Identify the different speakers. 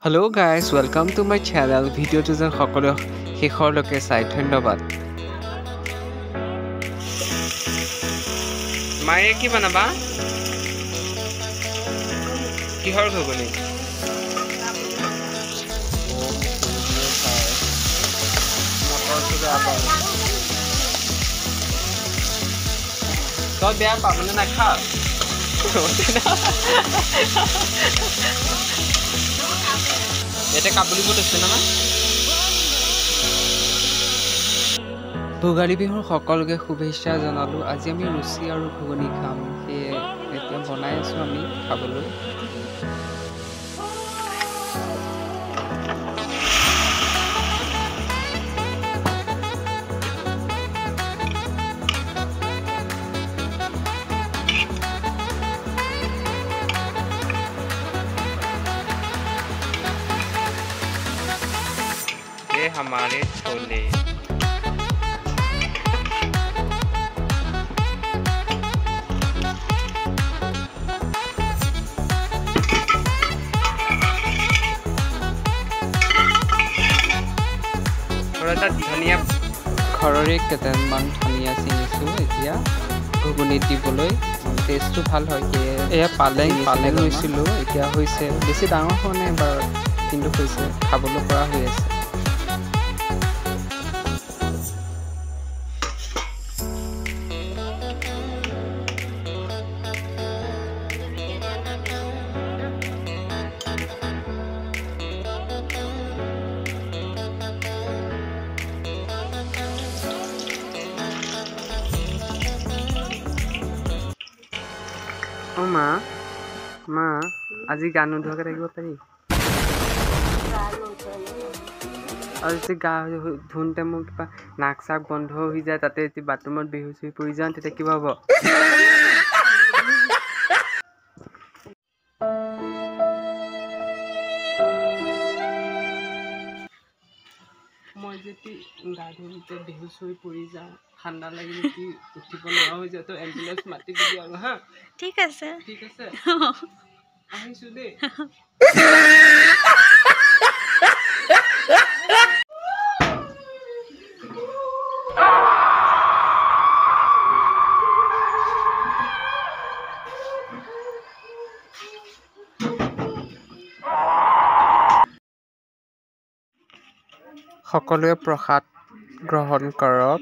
Speaker 1: Hello guys, welcome to my channel. Video to the সকলো শেষৰলৈকে চাই ধন্যবাদ। মায়ে কি বনাবা? কিহৰ ঘুগুনি? তই বেয়া পাবনে নাখা? এটা কাবুলি বুট আছে না ভোগালী বিহুৰ সকলোকে শুভেচ্ছা জনালো। আজি আমি ৰুচি আৰু ঘুগুনি খাম, সেয়ে এতিয়া বনাই আছো আমি খাবলৈ। हमारे छोले ধনিয়া ঘৰৰে কেইটামান ধনিয়া ছিঙিছোঁ এতিয়া ঘুগুনিত দিবলৈ। টেষ্টটো ভাল হয়। এয়া পালেং লৈছিলোঁ, এতিয়া হৈছে বেছি ডাঙৰ হোৱা নাই বাৰু, কিন্তু হৈছে খাবলৈ পৰা হৈ আছে। মা আজি গা নোধোৱাকৈ থাকিব পাৰি? আৰু যদি গা ধুওঁতে মোৰ কিবা নাক চাক বন্ধ হৈ যায়, তাতে যদি বাথৰুমত বেহুচ হৈ পৰি যাওঁ, তেতিয়া কিবা হ'ব? মই যদি গা ধুওঁতে বেহুচ হৈ পৰি যাওঁ, ঠাণ্ডা লাগি যদি উঠিব নোৱাৰা হৈ যায়, তো এম্বুলেঞ্চ মাতি দিবি আৰু হা।
Speaker 2: ঠিক আছে
Speaker 1: আহিছোঁ দেই। সকলোৱে প্ৰসাদ গ্ৰহণ কৰক।